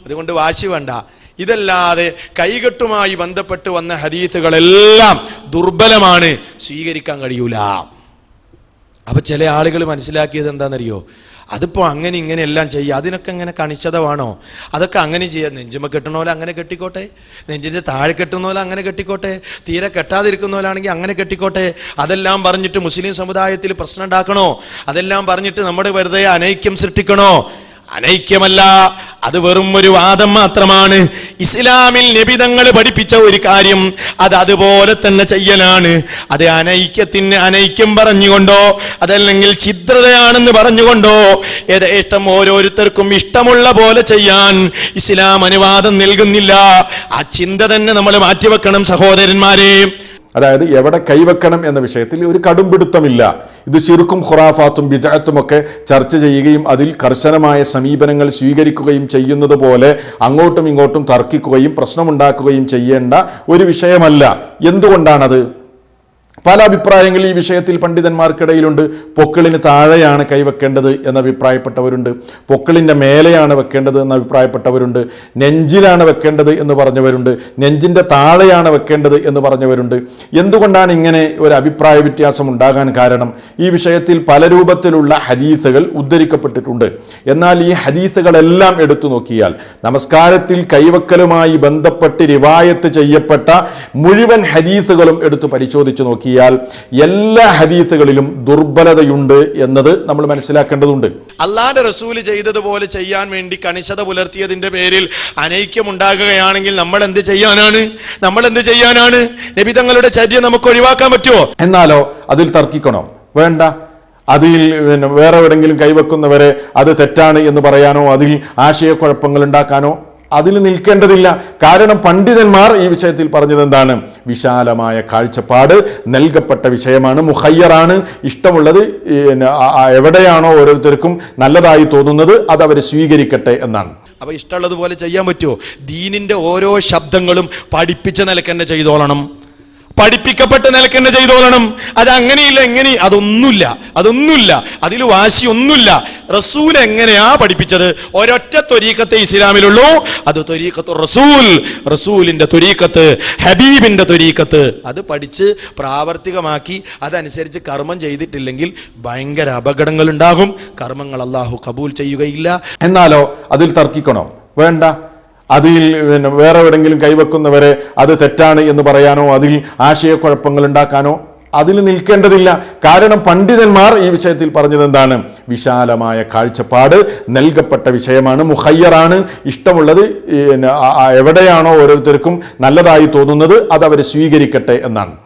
അതുകൊണ്ട് വാശി വേണ്ട. ഇതല്ലാതെ കൈകെട്ടുമായി ബന്ധപ്പെട്ട് വന്ന ഹദീസുകളെല്ലാം ദുർബലമാണ്, സ്വീകരിക്കാൻ കഴിയൂല. അപ്പൊ ചില ആളുകൾ മനസ്സിലാക്കിയത് എന്താണെന്നറിയോ? അതിപ്പോൾ അങ്ങനെ ഇങ്ങനെ എല്ലാം ചെയ്യുക, അതിനൊക്കെ അങ്ങനെ കണിശത വേണോ? അതൊക്കെ അങ്ങനെ ചെയ്യാം. നെഞ്ചുമ കെട്ടുന്ന പോലെ അങ്ങനെ കെട്ടിക്കോട്ടെ, നെഞ്ചിൻ്റെ താഴെ കെട്ടുന്ന പോലെ അങ്ങനെ കെട്ടിക്കോട്ടെ, തീരെ കെട്ടാതിരിക്കുന്ന പോലാണെങ്കിൽ അങ്ങനെ കെട്ടിക്കോട്ടെ. അതെല്ലാം പറഞ്ഞിട്ട് മുസ്ലിം സമുദായത്തിൽ പ്രശ്നം ഉണ്ടാക്കണോ? അതെല്ലാം പറഞ്ഞിട്ട് നമ്മുടെ വെറുതെ അനൈക്യം സൃഷ്ടിക്കണോ? അനൈക്യമല്ല, അത് വെറും ഒരു വാദം മാത്രമാണ്. ഇസ്ലാമിൽ നബി തങ്ങൾ പഠിപ്പിച്ച ഒരു കാര്യം അത് അതുപോലെ തന്നെ ചെയ്യലാണ്. അത് അനൈക്യം പറഞ്ഞുകൊണ്ടോ അതല്ലെങ്കിൽ ഛിദ്രതയാണെന്ന് പറഞ്ഞുകൊണ്ടോ യഥേഷ്ടം ഓരോരുത്തർക്കും ഇഷ്ടമുള്ള പോലെ ചെയ്യാൻ ഇസ്ലാം അനുവാദം നൽകുന്നില്ല. ആ ചിന്ത തന്നെ നമ്മൾ മാറ്റിവെക്കണം സഹോദരന്മാരെ. അതായത് എവിടെ കൈവെക്കണം എന്ന വിഷയത്തിൽ ഒരു കടുംപിടുത്തമില്ല. ഇത് ശിർക്കും ഖുറാഫാത്തും ബിദ്അത്തുമൊക്കെ ചർച്ച ചെയ്യുകയും അതിൽ കർശനമായ സമീപനങ്ങൾ സ്വീകരിക്കുകയും ചെയ്യുന്നത് പോലെ അങ്ങോട്ടും ഇങ്ങോട്ടും തർക്കിക്കുകയും പ്രശ്നമുണ്ടാക്കുകയും ചെയ്യേണ്ട ഒരു വിഷയമല്ല. എന്തുകൊണ്ടാണത്? പല അഭിപ്രായങ്ങൾ ഈ വിഷയത്തിൽ പണ്ഡിതന്മാർക്കിടയിലുണ്ട്. പൊക്കിളിന് താഴെയാണ് കൈവെക്കേണ്ടത് എന്ന് അഭിപ്രായപ്പെട്ടവരുണ്ട്, പൊക്കിളിൻ്റെ മേലെയാണ് വെക്കേണ്ടത് എന്ന് അഭിപ്രായപ്പെട്ടവരുണ്ട്, നെഞ്ചിലാണ് വെക്കേണ്ടത് എന്ന് പറഞ്ഞവരുണ്ട്, നെഞ്ചിൻ്റെ താഴെയാണ് വെക്കേണ്ടത് എന്ന് പറഞ്ഞവരുണ്ട്. എന്തുകൊണ്ടാണ് ഇങ്ങനെ ഒരു അഭിപ്രായ വ്യത്യാസം ഉണ്ടാകാൻ കാരണം? ഈ വിഷയത്തിൽ പല രൂപത്തിലുള്ള ഹദീസുകൾ ഉദ്ധരിക്കപ്പെട്ടിട്ടുണ്ട്. എന്നാൽ ഈ ഹദീസുകളെല്ലാം എടുത്തു നോക്കിയാൽ, നമസ്കാരത്തിൽ കൈവെക്കലുമായി ബന്ധപ്പെട്ട് റിവായത്ത് ചെയ്യപ്പെട്ട മുഴുവൻ ഹദീസുകളും എടുത്ത് പരിശോധിച്ച് നോക്കിയാൽ എല്ലാ ഹദീസുകളിലും ദുർബലതയുണ്ട് എന്നത് നമ്മൾ മനസ്സിലാക്കേണ്ടതുണ്ട്. അല്ലാഹുവിന്റെ റസൂല് ചെയ്തതുപോലെ ചെയ്യാൻ വേണ്ടി കണിശത പുലർത്തിയതിന്റെ പേരിൽ അനൈക്യം ഉണ്ടാകുകയാണെങ്കിൽ നമ്മൾ എന്ത് ചെയ്യാനാണ്? നബി തങ്ങളുടെ ചര്യ നമുക്ക് ഒഴിവാക്കാൻ പറ്റുമോ? എന്നാലോ അതിൽ തർക്കിക്കണോ? വേണ്ട. അതിൽ വേറെ എവിടെങ്കിലും കൈവെക്കുന്നവരെ അത് തെറ്റാണ് എന്ന് പറയാനോ അതിൽ ആശയക്കുഴപ്പങ്ങൾ ഉണ്ടാക്കാനോ അതിൽ നിൽക്കേണ്ടതില്ല. കാരണം പണ്ഡിതന്മാർ ഈ വിഷയത്തിൽ പറഞ്ഞത് എന്താണ്? വിശാലമായ കാഴ്ചപ്പാട് നൽകപ്പെട്ട വിഷയമാണ്, മുഖയ്യറാണ്. ഇഷ്ടമുള്ളത് എവിടെയാണോ ഓരോരുത്തർക്കും നല്ലതായി തോന്നുന്നത് അത് അവർ സ്വീകരിക്കട്ടെ എന്നാണ്. അപ്പൊ ഇഷ്ടമുള്ളതുപോലെ ചെയ്യാൻ പറ്റുമോ? ദീനിന്റെ ഓരോ ശബ്ദങ്ങളും പഠിപ്പിച്ച നിലക്ക് തന്നെ ചെയ്തോളണം, പഠിപ്പിക്കപ്പെട്ട നിലക്ക് തന്നെ ചെയ്തോളണം. അത് അങ്ങനെയില്ല എങ്ങനെ, അതൊന്നുമില്ല, അതിൽ വാശിയൊന്നുമില്ല. റസൂൽ എങ്ങനെയാ പഠിപ്പിച്ചത്? ഒരൊറ്റ ത്വരീഖത്തെ ഇസ്ലാമിലുള്ളൂ, അത് ത്വരീഖത്തു റസൂൽ, റസൂലിന്റെ ത്വരീഖത്ത്, ഹബീബിന്റെ ത്വരീഖത്ത്. അത് പഠിച്ച് പ്രാവർത്തികമാക്കി അതനുസരിച്ച് കർമ്മം ചെയ്തിട്ടില്ലെങ്കിൽ ഭയങ്കര അപകടങ്ങൾ ഉണ്ടാകും, കർമ്മങ്ങൾ അല്ലാഹു കബൂൽ ചെയ്യുകയില്ല. എന്നാലോ അതിൽ തർക്കിക്കണോ? വേണ്ട. അതിൽ വേറെ എവിടെങ്കിലും കൈവെക്കുന്നവരെ അത് തെറ്റാണ് എന്ന് പറയാനോ അതിൽ ആശയക്കുഴപ്പങ്ങൾ ഉണ്ടാക്കാനോ അതിൽ നിൽക്കേണ്ടതില്ല. കാരണം പണ്ഡിതന്മാർ ഈ വിഷയത്തിൽ പറഞ്ഞത് എന്താണ്? വിശാലമായ കാഴ്ചപ്പാട് നൽകപ്പെട്ട വിഷയമാണ്, മുഖയ്യറാണ്. ഇഷ്ടമുള്ളത് എവിടെയാണോ ഓരോരുത്തർക്കും നല്ലതായി തോന്നുന്നത് അത് അവർ സ്വീകരിക്കട്ടെ എന്നാണ്.